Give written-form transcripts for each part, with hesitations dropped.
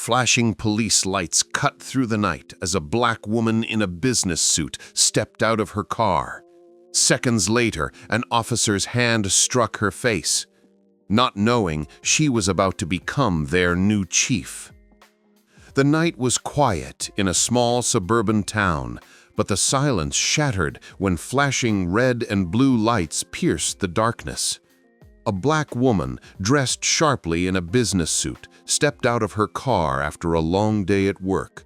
Flashing police lights cut through the night as a black woman in a business suit stepped out of her car. Seconds later, an officer's hand struck her face, not knowing she was about to become their new chief. The night was quiet in a small suburban town, but the silence shattered when flashing red and blue lights pierced the darkness. A black woman, dressed sharply in a business suit, stepped out of her car after a long day at work.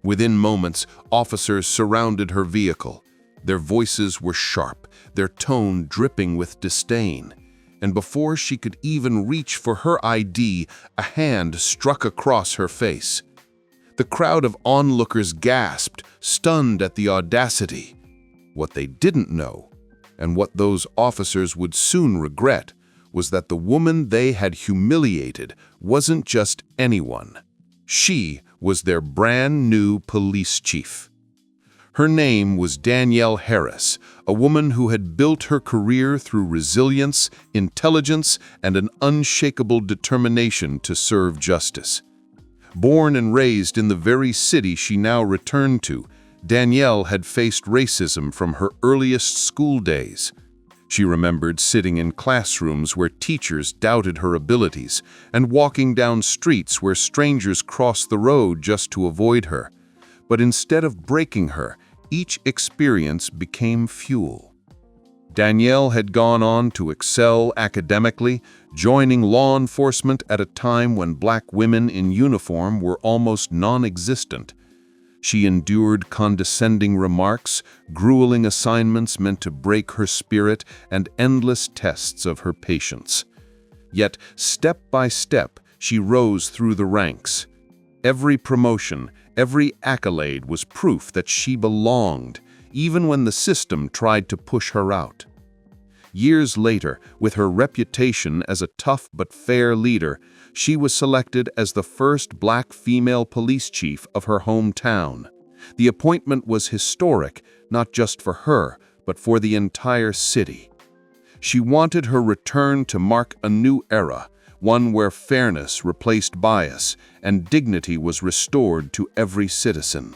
Within moments, officers surrounded her vehicle. Their voices were sharp, their tone dripping with disdain. And before she could even reach for her ID, a hand struck across her face. The crowd of onlookers gasped, stunned at the audacity. What they didn't know, and what those officers would soon regret, was that the woman they had humiliated wasn't just anyone. She was their brand new police chief. Her name was Danielle Harris, a woman who had built her career through resilience, intelligence, and an unshakable determination to serve justice. Born and raised in the very city she now returned to, Danielle had faced racism from her earliest school days. She remembered sitting in classrooms where teachers doubted her abilities and walking down streets where strangers crossed the road just to avoid her. But instead of breaking her, each experience became fuel. Danielle had gone on to excel academically, joining law enforcement at a time when black women in uniform were almost non-existent. She endured condescending remarks, grueling assignments meant to break her spirit, and endless tests of her patience. Yet, step by step, she rose through the ranks. Every promotion, every accolade was proof that she belonged, even when the system tried to push her out. Years later, with her reputation as a tough but fair leader, she was selected as the first black female police chief of her hometown. The appointment was historic, not just for her, but for the entire city. She wanted her return to mark a new era, one where fairness replaced bias and dignity was restored to every citizen.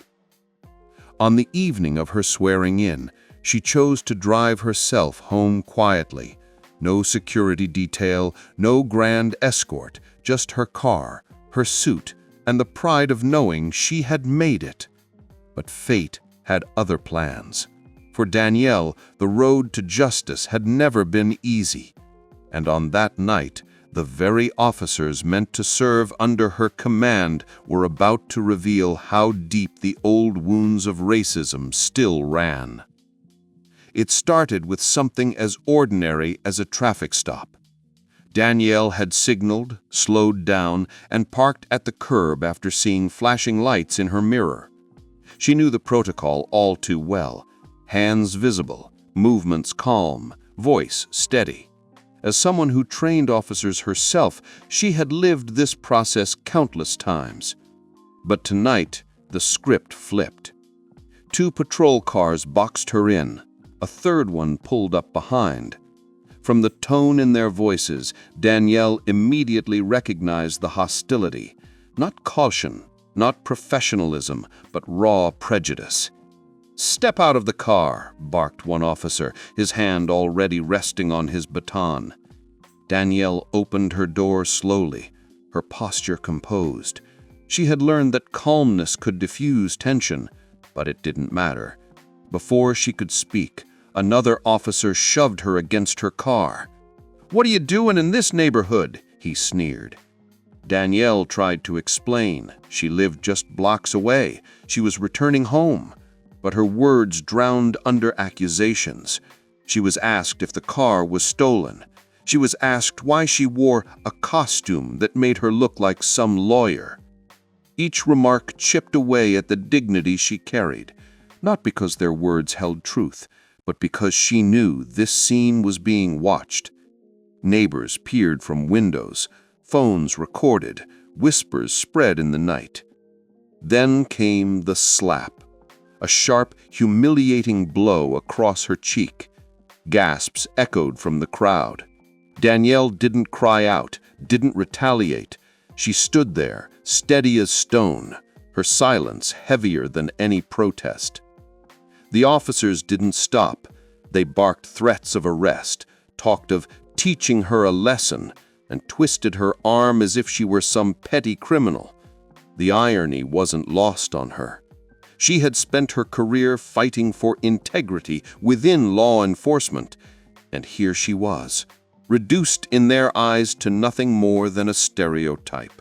On the evening of her swearing-in, she chose to drive herself home quietly. No security detail, no grand escort, just her car, her suit, and the pride of knowing she had made it. But fate had other plans. For Danielle, the road to justice had never been easy. And on that night, the very officers meant to serve under her command were about to reveal how deep the old wounds of racism still ran. It started with something as ordinary as a traffic stop. Danielle had signaled, slowed down, and parked at the curb after seeing flashing lights in her mirror. She knew the protocol all too well. Hands visible, movements calm, voice steady. As someone who trained officers herself, she had lived this process countless times. But tonight, the script flipped. 2 patrol cars boxed her in. A third one pulled up behind. From the tone in their voices, Danielle immediately recognized the hostility. Not caution, not professionalism, but raw prejudice. "Step out of the car," barked one officer, his hand already resting on his baton. Danielle opened her door slowly, her posture composed. She had learned that calmness could diffuse tension, but it didn't matter. Before she could speak, another officer shoved her against her car. "What are you doing in this neighborhood?" he sneered. Danielle tried to explain. She lived just blocks away. She was returning home. But her words drowned under accusations. She was asked if the car was stolen. She was asked why she wore a costume that made her look like some lawyer. Each remark chipped away at the dignity she carried, not because their words held truth, but because she knew this scene was being watched. Neighbors peered from windows, phones recorded, whispers spread in the night. Then came the slap, a sharp, humiliating blow across her cheek. Gasps echoed from the crowd. Danielle didn't cry out, didn't retaliate. She stood there, steady as stone, her silence heavier than any protest. The officers didn't stop. They barked threats of arrest, talked of teaching her a lesson, and twisted her arm as if she were some petty criminal. The irony wasn't lost on her. She had spent her career fighting for integrity within law enforcement, and here she was, reduced in their eyes to nothing more than a stereotype.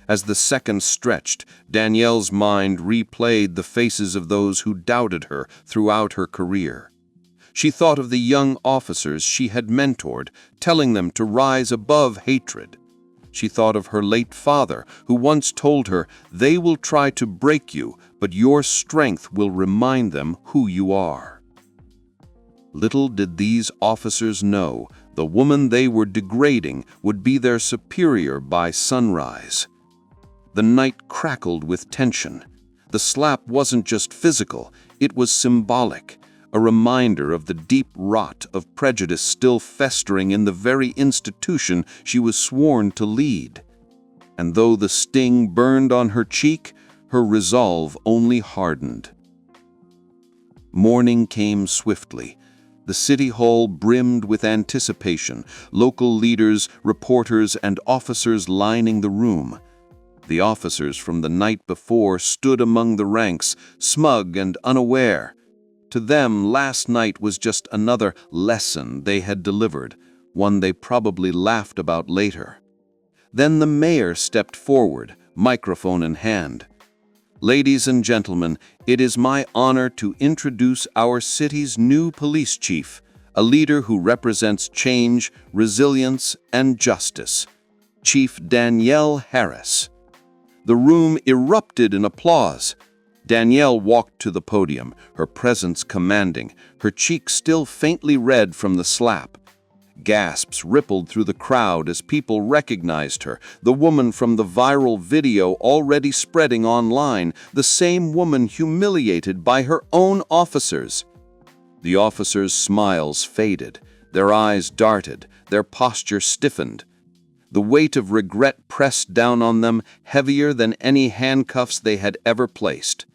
As the seconds stretched, Danielle's mind replayed the faces of those who doubted her throughout her career. She thought of the young officers she had mentored, telling them to rise above hatred. She thought of her late father, who once told her, "They will try to break you, but your strength will remind them who you are." Little did these officers know, the woman they were degrading would be their superior by sunrise. The night crackled with tension. The slap wasn't just physical, it was symbolic, a reminder of the deep rot of prejudice still festering in the very institution she was sworn to lead. And though the sting burned on her cheek, her resolve only hardened. Morning came swiftly. The city hall brimmed with anticipation, local leaders, reporters, and officers lining the room. The officers from the night before stood among the ranks, smug and unaware. To them, last night was just another lesson they had delivered, one they probably laughed about later. Then the mayor stepped forward, microphone in hand. "Ladies and gentlemen, it is my honor to introduce our city's new police chief, a leader who represents change, resilience, and justice, Chief Danielle Harris." The room erupted in applause. Danielle walked to the podium, her presence commanding, her cheeks still faintly red from the slap. Gasps rippled through the crowd as people recognized her, the woman from the viral video already spreading online, the same woman humiliated by her own officers. The officers' smiles faded, their eyes darted, their posture stiffened. The weight of regret pressed down on them, heavier than any handcuffs they had ever placed.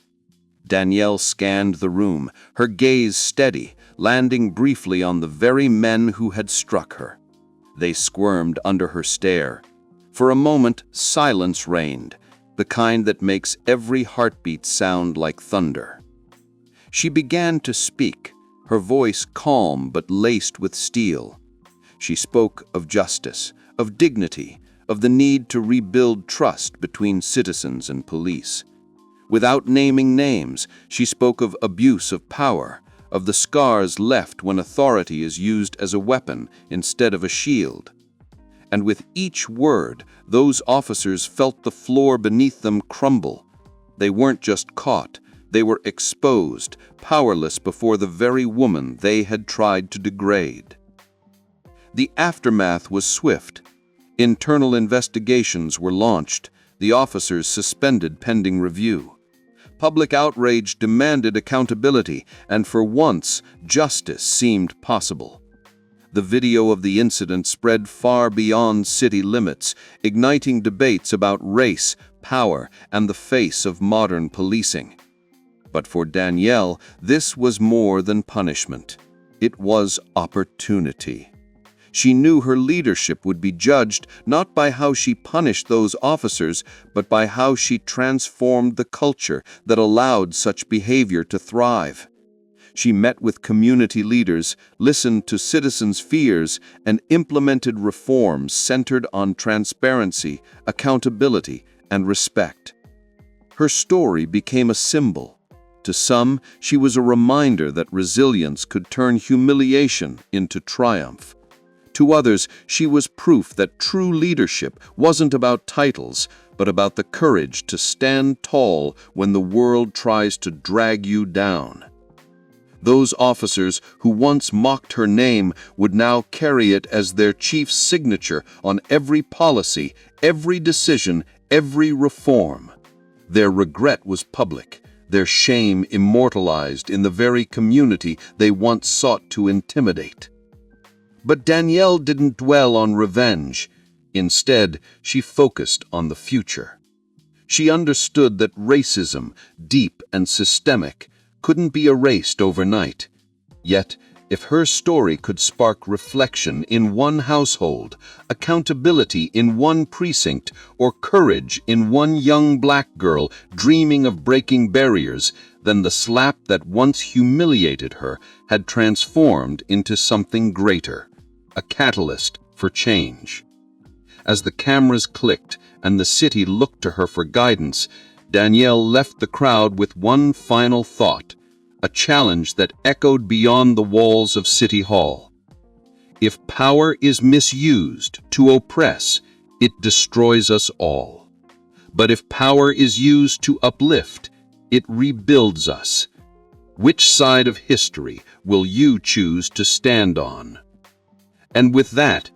Danielle scanned the room, her gaze steady, landing briefly on the very men who had struck her. They squirmed under her stare. For a moment, silence reigned, the kind that makes every heartbeat sound like thunder. She began to speak, her voice calm but laced with steel. She spoke of justice, of dignity, of the need to rebuild trust between citizens and police. Without naming names, she spoke of abuse of power, of the scars left when authority is used as a weapon instead of a shield. And with each word, those officers felt the floor beneath them crumble. They weren't just caught, they were exposed, powerless before the very woman they had tried to degrade. The aftermath was swift. Internal investigations were launched, the officers suspended pending review. Public outrage demanded accountability, and for once, justice seemed possible. The video of the incident spread far beyond city limits, igniting debates about race, power, and the face of modern policing. But for Danielle, this was more than punishment. It was opportunity. She knew her leadership would be judged not by how she punished those officers, but by how she transformed the culture that allowed such behavior to thrive. She met with community leaders, listened to citizens' fears, and implemented reforms centered on transparency, accountability, and respect. Her story became a symbol. To some, she was a reminder that resilience could turn humiliation into triumph. To others, she was proof that true leadership wasn't about titles, but about the courage to stand tall when the world tries to drag you down. Those officers who once mocked her name would now carry it as their chief's signature on every policy, every decision, every reform. Their regret was public, their shame immortalized in the very community they once sought to intimidate. But Danielle didn't dwell on revenge. Instead, she focused on the future. She understood that racism, deep and systemic, couldn't be erased overnight. Yet, if her story could spark reflection in one household, accountability in one precinct, or courage in one young black girl dreaming of breaking barriers, then the slap that once humiliated her had transformed into something greater, a catalyst for change. As the cameras clicked and the city looked to her for guidance, Danielle left the crowd with one final thought, a challenge that echoed beyond the walls of City Hall. If power is misused to oppress, it destroys us all. But if power is used to uplift, it rebuilds us. Which side of history will you choose to stand on? And with that,